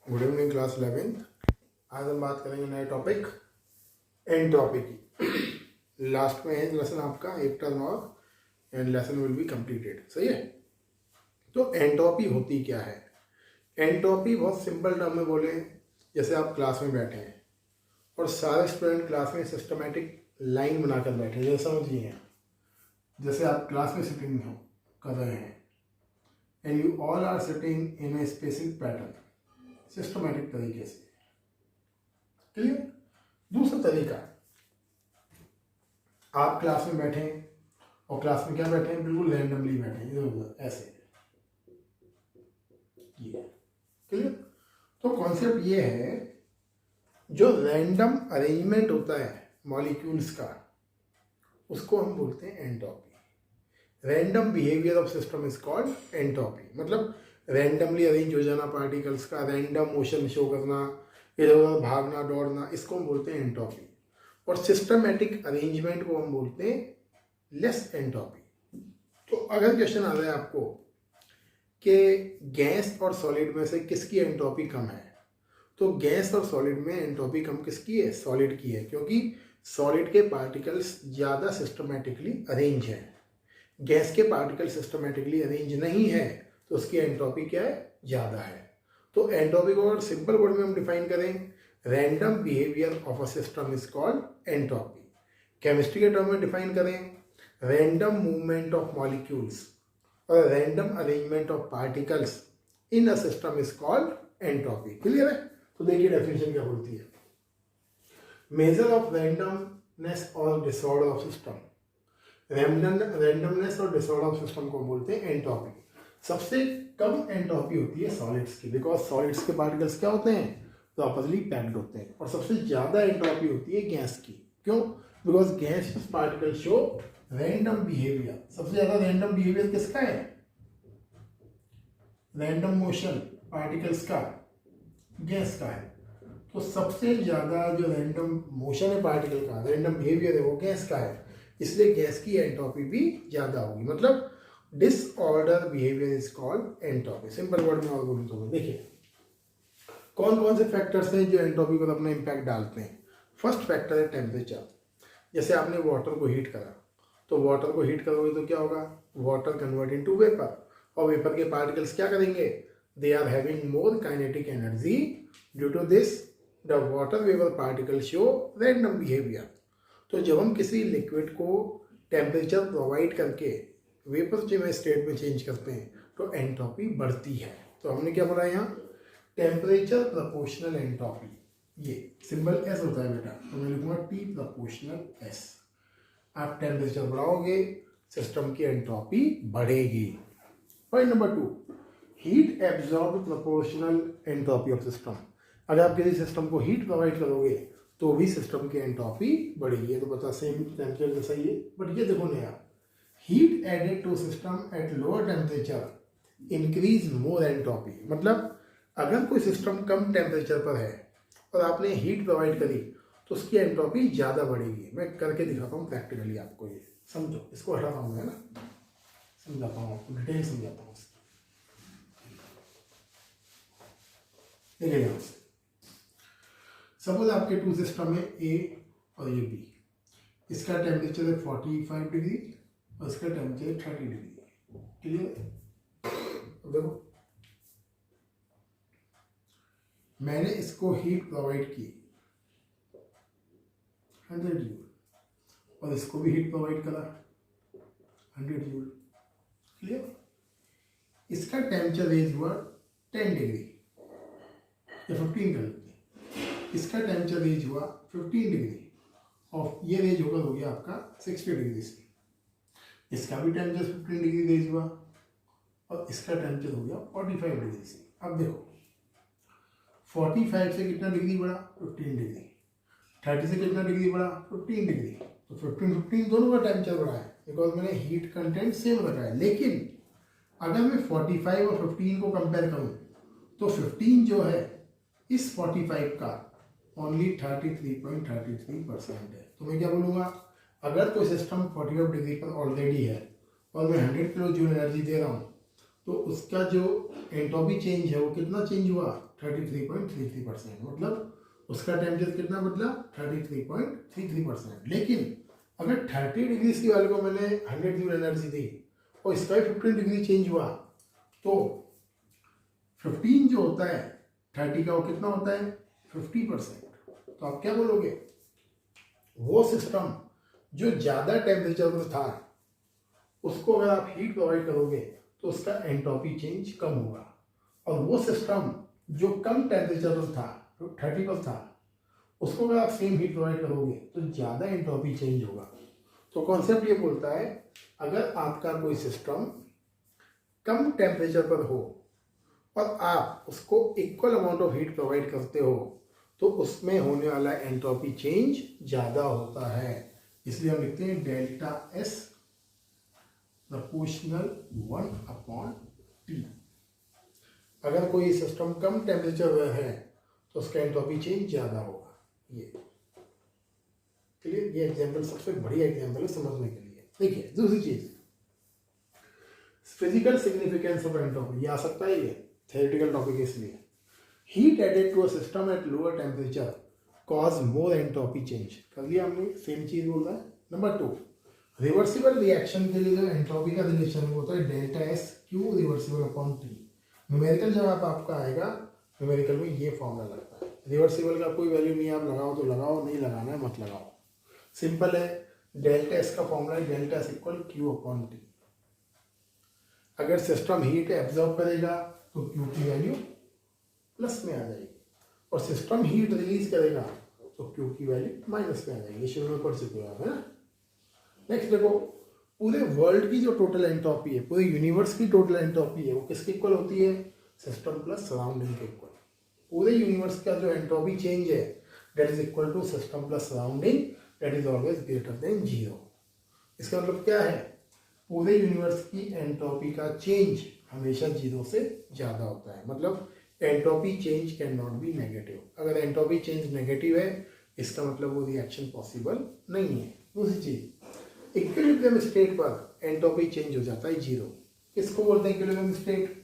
Good evening class 11th। आज हम बात करेंगे नए टॉपिक एंट्रोपी की। लास्ट में है लेसन आपका एक टर्म और and lesson will be completed. सही है। तो एंट्रोपी होती क्या है? एंट्रोपी बहुत सिंपल टर्म में बोले, जैसे आप क्लास में बैठे हैं और सारे स्टूडेंट क्लास में सिस्टमेटिक लाइन बनाकर बैठे हैं, जैसे समझिए जैसे आप क्लास में सिटिंग कर रहे हैं and you all are sitting in a specific pattern, systematic तरीके से। क्लियर? दूसरा तरीका, आप क्लास में बैठे हैं और क्लास में क्या बैठे हैं, बिल्कुल रैंडमली बैठे हैं, इधर उधर ऐसे। ये क्लियर? तो कॉन्सेप्ट ये है, जो रैंडम अरेंजमेंट होता है मॉलिक्यूल्स का, उसको हम बोलते हैं entropy. Random behaviour of system is called entropy. मतलब रैंडमली अरेंज हो जाना पार्टिकल्स का, रैंडम मोशन शो करना, इधर उधर भागना दौड़ना, इसको हम बोलते हैं एंट्रोपी। और सिस्टमेटिक अरेंजमेंट को हम बोलते हैं लेस एंट्रोपी। तो अगर क्वेश्चन आ रहा है आपको कि गैस और सॉलिड में से किसकी एंट्रोपी कम है, तो गैस और सॉलिड में एंट्रोपी कम किसकी है? सॉलिड की है, क्योंकि सॉलिड के पार्टिकल्स ज़्यादा सिस्टमेटिकली अरेंज हैं। गैस के पार्टिकल सिस्टमेटिकली अरेंज नहीं है, तो उसकी एंट्रोपी क्या है? ज़्यादा है। तो एंट्रोपी को अगर सिंपल वर्ड में हम डिफाइन करें, random behaviour of a system is called entropy. Chemistry के टर्म में डिफाइन करें, रैंडम मूवमेंट ऑफ मॉलिक्यूल्स और random arrangement of particles in a system is called entropy. Clear है? तो देखिए डेफिनेशन क्या बोलती है। मेजर ऑफ रैंडमनेस और डिसऑर्डर ऑफ सिस्टम। रैंडमनेस और डिसऑर्डर ऑफ सिस्टम को बोलते हैं एंट्रोपी। सबसे कम एंट्रोपी होती है सॉलिड्स की, बिकॉज सॉलिड्स के पार्टिकल्स क्या होते हैं? प्रॉपर्ली पैक्ड होते हैं। और सबसे ज़्यादा एंट्रोपी होती है गैस की। क्यों? Because gas particle show random behaviour. सबसे ज़्यादा रैंडम बिहेवियर किसका है? रैंडम मोशन पार्टिकल्स का, गैस का है। तो सबसे ज़्यादा जो रैंडम मोशन है पार्टिकल का, रैंडम बिहेवियर है, वो गैस का है। इसलिए गैस की एंट्रोपी भी ज़्यादा होगी। मतलब disorder behaviour is called entropy. Simple word में और बोलूँ तो देखिए कौन कौन से फैक्टर्स हैं जो एंट्रोपी पर अपना इम्पैक्ट डालते हैं। फर्स्ट फैक्टर है टेम्परेचर। जैसे आपने वाटर को हीट करा, तो वाटर को हीट करोगे तो क्या होगा? वाटर कन्वर्ट इनटू वेपर, और वेपर के पार्टिकल्स क्या करेंगे? They are having more kinetic energy. Due to this the water vapour particle show random behaviour. तो जब हम किसी लिक्विड को टेम्परेचर प्रोवाइड करके वेपर में स्टेट में चेंज करते हैं, तो एंट्रोपी बढ़ती है। तो हमने क्या बोला यहाँ? Temperature proportional entropy. ये सिंबल एस होता है बेटा, तो मैं लिखूंगा टी प्रोपोर्शनल एस। आप टेम्परेचर बढ़ाओगे, सिस्टम की एंट्रोपी बढ़ेगी। Point number 2, heat absorb proportional entropy of system. अगर आप किसी सिस्टम को हीट प्रोवाइड करोगे तो भी सिस्टम की एंट्रोपी बढ़ेगी। ये तो पता सेम टेम्परेचर जैसा ही है, बट ये देखो नया, heat added to system at lower temperature increase more entropy. मतलब अगर कोई सिस्टम कम टेम्परेचर पर है और आपने हीट प्रोवाइड करी, तो उसकी एंट्रोपी ज़्यादा बढ़ेगी। मैं करके दिखाता हूँ प्रैक्टिकली आपको, ये समझो। इसको हटाता हूँ मैं ना, समझाता हूँ आपको, डिटेल समझाता हूँ। देखिए यहाँ से सपोज आपके टू सिस्टम है ए और ये बी। इसका टेम्परेचर है 45 डिग्री और इसका टेम्परेचर है 30 डिग्री। क्लियर? देखो मैंने इसको हीट प्रोवाइड की 100 जूल और इसको भी हीट प्रोवाइड करा 100 जूल। क्लियर? इसका टेम्परेचर रेज हुआ 10 डिग्री या 15 डिग्री। इसका टेम्परेचर रेज हुआ 15 डिग्री और ये रेज होकर हो गया आपका 60 डिग्री से। इसका भी टेम्परेचर 15 डिग्री रेज हुआ और इसका टेम्परेचर हो गया 45 डिग्री से। अब देखो 45 से कितना डिग्री बढ़ा? 15 डिग्री। 30 से कितना डिग्री बढ़ा? 15 डिग्री। तो 15 दोनों का टेम्परेचर बढ़ा है, बिकॉज मैंने हीट कंटेंट सेम रखा है। लेकिन अगर मैं 45 और 15 को कंपेयर करूं, तो 15 जो है इस 45 का ओनली 33.33% है। तो मैं क्या बोलूँगा? अगर कोई सिस्टम 45 डिग्री पर ऑलरेडी है और मैं 100 किलो जूल एनर्जी दे रहा हूँ, तो उसका जो एंट्रोपी चेंज है वो कितना चेंज हुआ 33.33%, मतलब उसका टेम्परेचर कितना बदला 33.33%। लेकिन अगर 30 डिग्री सी वाले को मैंने 100 जूल एनर्जी दी और इसका भी 15 डिग्री चेंज हुआ तो 15 जो होता है 30 का वो कितना होता है 50%। तो आप क्या बोलोगे, वो सिस्टम जो ज़्यादा टेम्परेचर पर था उसको अगर आप हीट प्रोवाइड करोगे तो उसका एंट्रोपी चेंज कम होगा, और वो सिस्टम जो कम टेम्परेचर पर था 30 पर था उसको अगर आप सेम हीट प्रोवाइड करोगे तो ज़्यादा एंट्रोपी चेंज होगा। तो कॉन्सेप्ट ये बोलता है अगर आपका कोई सिस्टम कम टेम्परेचर पर हो और आप उसको equal amount of heat provide करते हो तो उसमें होने वाला एंट्रोपी चेंज ज़्यादा होता है। इसलिए हम लिखते हैं डेल्टा एस प्रोपोर्शनल 1/T। अगर कोई सिस्टम कम टेम्परेचर पर है तो उसका एंट्रोपी चेंज ज़्यादा होगा। ये क्लियर, ये एग्जाम्पल सबसे बढ़िया एग्जाम्पल है समझने के लिए। देखिए दूसरी चीज फिजिकल सिग्निफिकेंस ऑफ एंट्रोपी, ये आ सकता है, ये थ्योरेटिकल टॉपिक है इसलिए। Heat added to a system at lower temperature cause more entropy change, कर लिया हमने, सेम चीज बोल रहा है। नंबर 2, रिवर्सिबल रिएक्शन के लिए जो एंट्रोपी का रिलेशन होता है delta S Q reversible upon T. Numerical जब आपका आएगा न्यूमेरिकल में ये फॉर्मूला लगता है। रिवर्सिबल का कोई वैल्यू नहीं, आप लगाओ तो लगाओ, नहीं लगाना है मत लगाओ, सिंपल है। डेल्टा एस का फॉर्मूला है delta S equal Q upon T. अगर सिस्टम हीट एब्जॉर्ब करेगा तो क्यू की वैल्यू प्लस में आ जाएगी, और सिस्टम हीट रिलीज करेगा तो क्यू की वैल्यू माइनस में आ जाएगी। शुरू में पढ़ चुके हो आप, है ना। नेक्स्ट देखो, पूरे वर्ल्ड की जो टोटल एंट्रोपी है, पूरे यूनिवर्स की टोटल एंट्रोपी है, वो किसके इक्वल होती है, सिस्टम प्लस सराउंडिंग के इक्वल। पूरे यूनिवर्स का जो एंट्रोपी चेंज है that is equal to system plus surrounding that is always greater than 0। इसका मतलब क्या है, पूरे यूनिवर्स की एंट्रोपी का चेंज हमेशा 0 से ज़्यादा होता है। मतलब entropy change can not be negative. अगर एंट्रोपी चेंज नेगेटिव है इसका मतलब वो रिएक्शन पॉसिबल नहीं है। दूसरी चीज, इक्विलिब्रियम स्टेट पर एंट्रोपी चेंज हो जाता है 0। किसको बोलते हैं इक्विलिब्रियम स्टेट?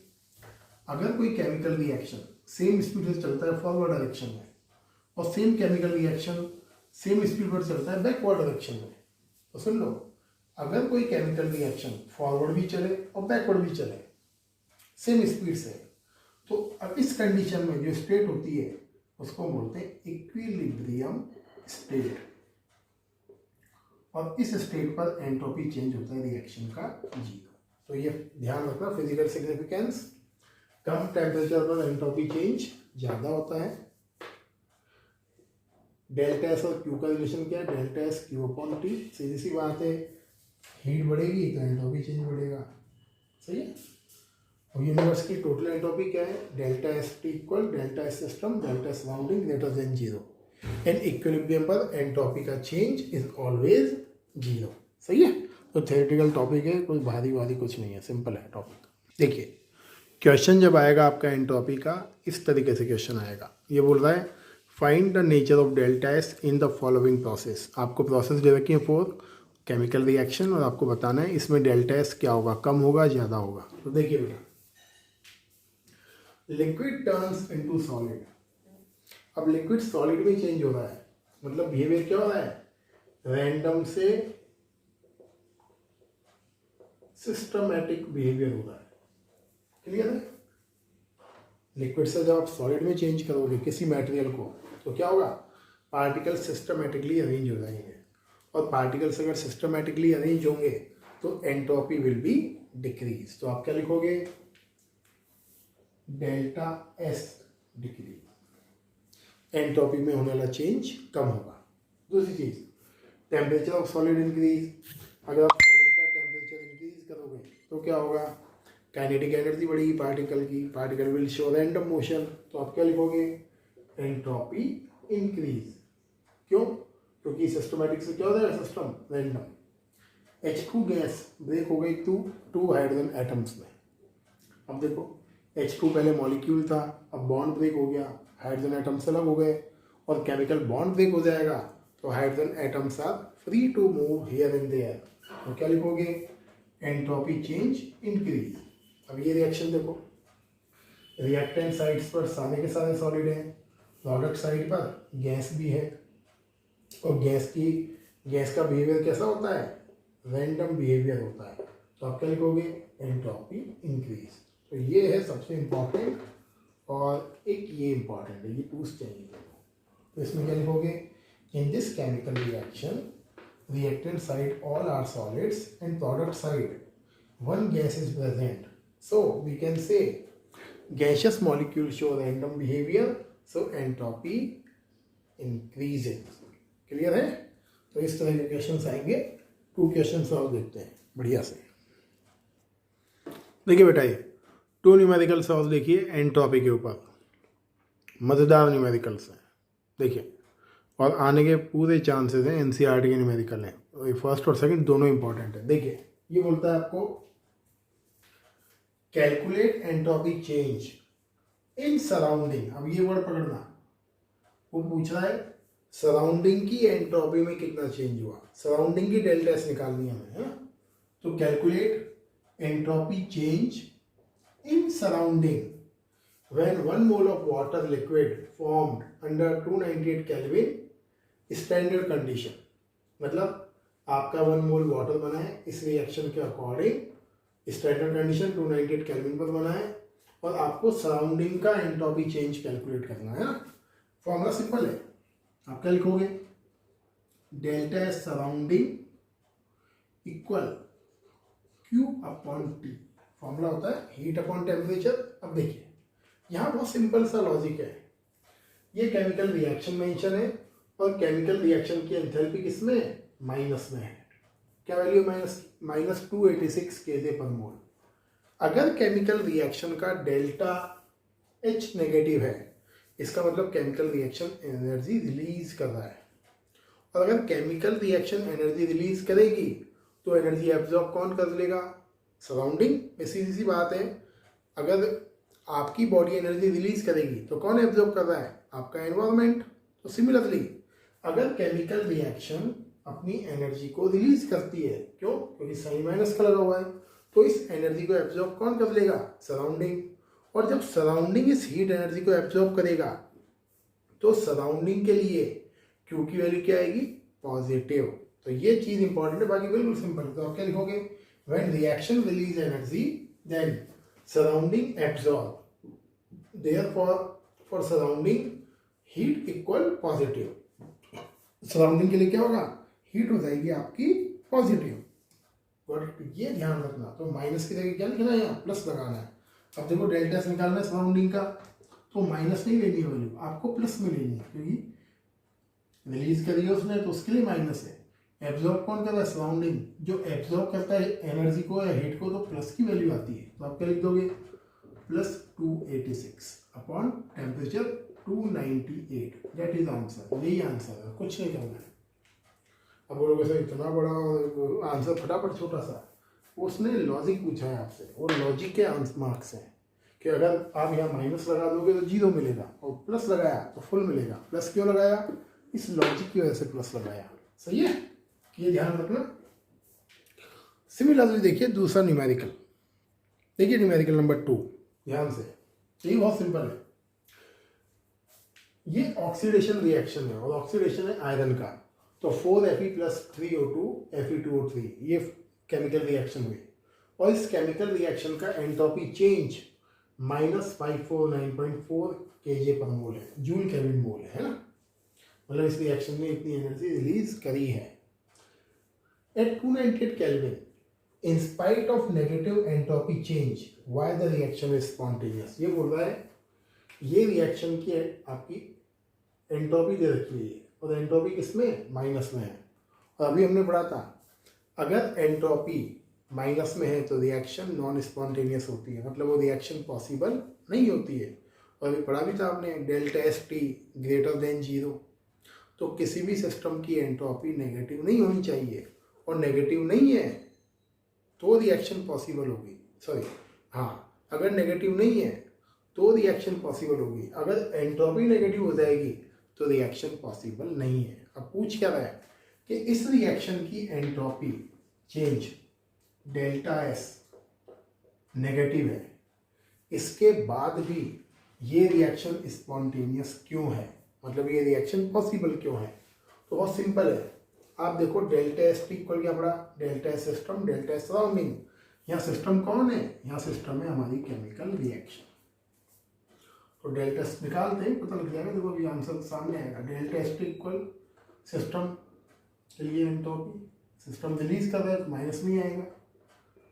अगर कोई केमिकल रिएक्शन सेम स्पीड से चलता है फॉरवर्ड डायरेक्शन में और same chemical reaction same speed पर चलता है बैकवर्ड डायरेक्शन में, तो सुन लो, अगर कोई केमिकल रिएक्शन फॉरवर्ड भी चले और बैकवर्ड भी चले सेम स्पीड से, तो अब इस कंडीशन में जो स्टेट होती है उसको बोलते हैं इक्विलिब्रियम स्टेट, और इस स्टेट पर एंट्रोपी चेंज होता है रिएक्शन का 0। तो ये ध्यान रखना, फिजिकल सिग्निफिकेंस, कम टेम्परेचर पर एंट्रोपी चेंज ज़्यादा होता है। डेल्टा एस और क्यू का रिलेशन क्या है, delta S Q upon T. सीधी सी बात है, हीट बढ़ेगी तो एंट्रोपी चेंज बढ़ेगा, सही है। और यूनिवर्स की टोटल एंट्रोपी क्या है, delta S T equal delta S system delta surrounding greater than 0। And equilibrium पर एंट्रोपी का चेंज इज ऑलवेज 0, सही है। तो थ्योरेटिकल टॉपिक है, कोई भारी कुछ नहीं है, सिंपल है टॉपिक। देखिए क्वेश्चन जब आएगा आपका एंट्रोपी का, इस तरीके से क्वेश्चन आएगा। ये बोल रहा है find the nature of delta S in the following process. आपको प्रोसेस दे रखी है 4 केमिकल रिएक्शन, और आपको बताना है इसमें डेल्टा एस क्या होगा, कम होगा ज़्यादा होगा। तो देखिए बेटा, लिक्विड टर्न्स इनटू सॉलिड। अब लिक्विड सॉलिड में चेंज हो रहा है, मतलब बिहेवियर क्या हो रहा है, रैंडम से सिस्टमैटिक बिहेवियर हो रहा है। क्लियर है। लिक्विड से जब आप सॉलिड में चेंज करोगे किसी मटेरियल को तो क्या होगा, पार्टिकल सिस्टमैटिकली अरेंज हो जाएंगे, और पार्टिकल्स अगर सिस्टमैटिकली अरेंज होंगे तो एंट्रोपी विल बी डिक्रीज। तो आप क्या लिखोगे, डेल्टा एस डिक्रीज, एंट्रोपी में होने वाला चेंज कम होगा। दूसरी चीज, टेम्परेचर ऑफ सॉलिड इंक्रीज। अगर आप सॉलिड का टेम्परेचर इंक्रीज करोगे तो क्या होगा, काइनेटिक एनर्जी बढ़ेगी पार्टिकल की, particle will show random motion. तो आप क्या लिखोगे, एंट्रोपी इंक्रीज। क्यों, क्योंकि सिस्टमैटिक से क्या हो जाएगा, system random. H2 gas break हो गई 2 हाइड्रोजन एटम्स में। अब देखो H2 पहले मॉलिक्यूल था, अब बॉन्ड ब्रेक हो गया, हाइड्रोजन एटम्स अलग हो गए, और केमिकल बॉन्ड ब्रेक हो जाएगा तो hydrogen atoms are free to move here and there. तो क्या लिखोगे, एंट्रोपी चेंज इंक्रीज। अब ये रिएक्शन देखो, रिएक्टेंट साइड्स पर सारे के सारे सॉलिड हैं, प्रोडक्ट साइड पर गैस भी है, और गैस का बिहेवियर कैसा होता है, रैंडम बिहेवियर होता है। तो आप क्या लिखोगे, एंट्रोपी इंक्रीज। तो ये है सबसे इम्पॉर्टेंट, और एक ये इम्पॉर्टेंट है, ये पूछ चाहिए। तो इसमें क्या लिखोगे, in this chemical reaction reactant side all are solids and product side one gas is present, so we can say gaseous molecules show random behavior, so entropy increases। Clear है? तो इस तरह के क्वेश्चंस आएंगे। 2 क्वेश्चंस और देखते हैं बढ़िया से। देखिए बेटा, ये 2 न्यूमेरिकल सॉल्व देखिए एंट्रोपी के ऊपर, मज़ेदार न्यूमेरिकल्स हैं देखिए, और आने के पूरे चांसेस हैं, एनसीईआरटी के न्यूमेरिकल हैं, फर्स्ट और सेकंड दोनों इंपॉर्टेंट है। देखिए ये बोलता है आपको calculate entropy change in surrounding. अब ये वर्ड पकड़ना, वो पूछ रहा है सराउंडिंग की एंट्रोपी में कितना चेंज हुआ, सराउंडिंग की डेल्टा एस निकालनी है हमें, है ना। तो calculate entropy change in surrounding when 1 mole of water liquid formed under 298 kelvin standard condition. मतलब आपका 1 मोल वाटर बना है, इस रिएक्शन के अकॉर्डिंग स्टैंडर्ड कंडीशन 298 केल्विन पर बना है, और आपको सराउंडिंग का एंट्रोपी चेंज कैलकुलेट करना है ना। फॉर्मूला सिंपल है, आप क्या लिखोगे, delta S surrounding equal Q upon T. Formula होता है हीट अपॉन टेम्परेचर। अब देखिए यहाँ बहुत सिंपल सा लॉजिक है, ये केमिकल रिएक्शन मेंशन है, और केमिकल रिएक्शन की एंथैल्पी किसमें, माइनस में है। क्या वैल्यू, माइनस 286 केजे पर मोल। अगर केमिकल रिएक्शन का डेल्टा एच नेगेटिव है, इसका मतलब केमिकल रिएक्शन एनर्जी रिलीज कर रहा है, और अगर केमिकल रिएक्शन एनर्जी रिलीज करेगी तो एनर्जी एब्जॉर्ब कौन कर लेगा, सराउंडिंग। सीधी सी बात है, अगर आपकी बॉडी एनर्जी रिलीज करेगी तो कौन एब्जॉर्ब कर रहा है, आपका एनवायरनमेंट। तो सिमिलरली अगर केमिकल रिएक्शन अपनी एनर्जी को रिलीज करती है, क्यों, क्योंकि साइन माइनस का लगा हुआ है, तो इस एनर्जी को एब्जॉर्ब कौन कर लेगा, सराउंडिंग। और जब सराउंडिंग इस हीट एनर्जी को एब्जॉर्ब करेगा तो सराउंडिंग के लिए क्यू की वैल्यू क्या आएगी, पॉजिटिव। तो ये चीज इंपॉर्टेंट है, बाकी बिल्कुल सिंपल है। तो आप क्या लिखोगे, when reaction release energy then surrounding absorb, therefore for surrounding heat equal positive. Surrounding के लिए क्या होगा, हीट हो जाएगी आपकी पॉजिटिव। बट ये ध्यान रखना, तो माइनस की जगह क्या लिखना है, यहाँ प्लस लगाना है। अब देखो डेल्टा से निकालना है सराउंडिंग का, तो माइनस नहीं लेनी है वैल्यू, आपको प्लस में लेनी है, क्योंकि रिलीज करी है उसने तो उसके लिए माइनस है। एब्जॉर्ब कौन कर रहा है, सराउंडिंग। जो एब्जॉर्ब करता है एनर्जी को या हीट को, तो प्लस की वैल्यू आती है। तो आप क्या लिख दोगे, plus 286 upon temperature 298, that is answer. यही आंसर है, कुछ नहीं करना है। अब बोलोगे सर इतना बड़ा आंसर फटाफट छोटा सा, उसने लॉजिक पूछा है आपसे, और लॉजिक के मार्क्स हैं कि अगर आप यहाँ माइनस लगा दोगे तो 0 मिलेगा, और प्लस लगाया तो फुल मिलेगा। प्लस क्यों लगाया, इस लॉजिक की वजह से प्लस लगाया। सही है, ये ध्यान रखना। सिमिलरली देखिए दूसरा न्यूमेरिकल, देखिए न्यूमेरिकल नंबर 2, ध्यान से, ये बहुत सिंपल है। ये ऑक्सीडेशन रिएक्शन है, और ऑक्सीडेशन है आयरन का। तो 4Fe + 3O2 Fe2O3, ये केमिकल रिएक्शन हुई, और इस केमिकल रिएक्शन का एंट्रोपी चेंज -549.4 kJ पर मोल है, जूल केल्विन मोल है ना। मतलब इस रिएक्शन ने इतनी एनर्जी रिलीज करी है। At 298 kelvin in spite of negative entropy change why the reaction is spontaneous. ये बोल रहा है ये रिएक्शन की आपकी एंट्रोपी दे रखी है, और एंट्रोपी किसमें, माइनस में है। और अभी हमने पढ़ा था अगर एंट्रोपी माइनस में है तो रिएक्शन नॉन स्पॉन्टेनियस होती है, मतलब वो रिएक्शन पॉसिबल नहीं होती है। और अभी पढ़ा भी था आपने, delta S T greater than 0। तो किसी भी सिस्टम की एंट्रोपी नेगेटिव नहीं होनी चाहिए, और नेगेटिव नहीं है तो रिएक्शन पॉसिबल होगी। सॉरी हाँ, अगर नेगेटिव नहीं है तो रिएक्शन पॉसिबल होगी, अगर एंट्रोपी नेगेटिव हो जाएगी तो रिएक्शन पॉसिबल नहीं है। अब पूछ क्या रहा है कि इस रिएक्शन की entropy change delta S negative है, इसके बाद भी ये रिएक्शन स्पॉन्टेनियस क्यों है, मतलब ये रिएक्शन पॉसिबल क्यों है? तो बहुत सिंपल है। आप देखो डेल्टा एस टी इक्वल क्या पड़ा, delta S system delta S surrounding. यहाँ सिस्टम कौन है, यहाँ सिस्टम है हमारी केमिकल रिएक्शन। तो डेल्टा एस निकालते हैं, पता लग जाएगा। देखो अभी आंसर सामने आएगा। Delta S T equal system के लिए एंट्रोपी, सिस्टम रिलीज कर रहा है तो माइनस में आएगा,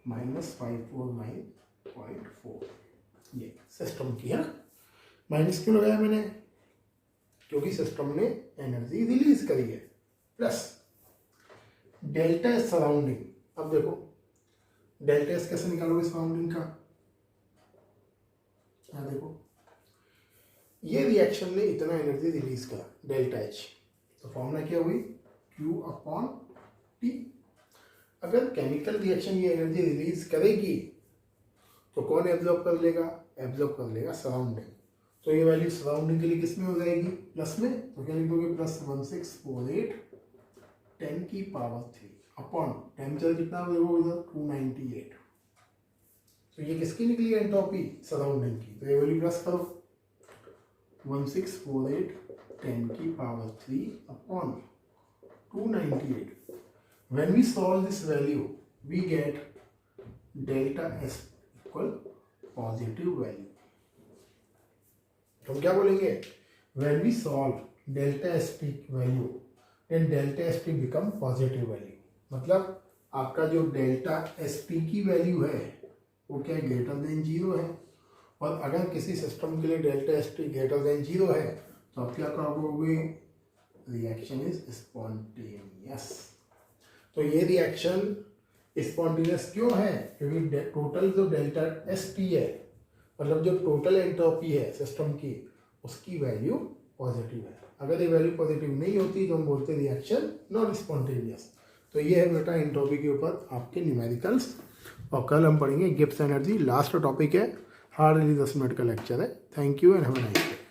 -549.4। ये सिस्टम की है। माइनस क्यों लगाया मैंने, क्योंकि सिस्टम ने एनर्जी रिलीज करी है। Plus delta S surrounding. अब देखो डेल्टा एस कैसे निकालोगे सराउंडिंग का, यहाँ देखो ये रिएक्शन ने इतना एनर्जी रिलीज करा डेल्टा एच, तो फॉर्मूला क्या हुई, Q/T। अगर केमिकल रिएक्शन ये एनर्जी रिलीज करेगी तो कौन एब्जॉर्ब कर लेगा, एब्जॉर्ब कर लेगा सराउंडिंग। तो ये वैल्यू सराउंडिंग के लिए किस में हो जाएगी, प्लस में। तो क्या लिखोगे, +1648 10⁻³ अपॉन टेम्परेचर कितना हो इधर 298। तो ये किसकी निकली एंट्रोपी, सराउंडिंग की। तो ये वैल्यू प्लस करो, 1648 10⁻³ upon 298. When we solve this value, we get delta S equal positive value. तो हम क्या बोलेंगे, when we solve delta ST value, then delta ST become positive value। मतलब आपका जो डेल्टा ST की वैल्यू है वो क्या है, ग्रेटर देन 0 है। और अगर किसी सिस्टम के लिए डेल्टा ST ग्रेटर देन 0 है तो आप क्या कहोगे, रिएक्शन इज स्पॉन्टेनियस। तो ये रिएक्शन स्पॉन्टेनियस क्यों है, क्योंकि टोटल जो डेल्टा ST है, मतलब जो टोटल एंट्रोपी है सिस्टम की, उसकी वैल्यू पॉजिटिव है। अगर ये वैल्यू पॉजिटिव नहीं होती तो हम बोलते रिएक्शन नॉन स्पॉन्टेनियस। तो ये है बेटा एंट्रोपी के ऊपर आपके न्यूमेरिकल्स। और कल हम पढ़ेंगे गिब्स एनर्जी, लास्ट टॉपिक है, हार्डली 10 मिनट का लेक्चर है। Thank you and have a nice day.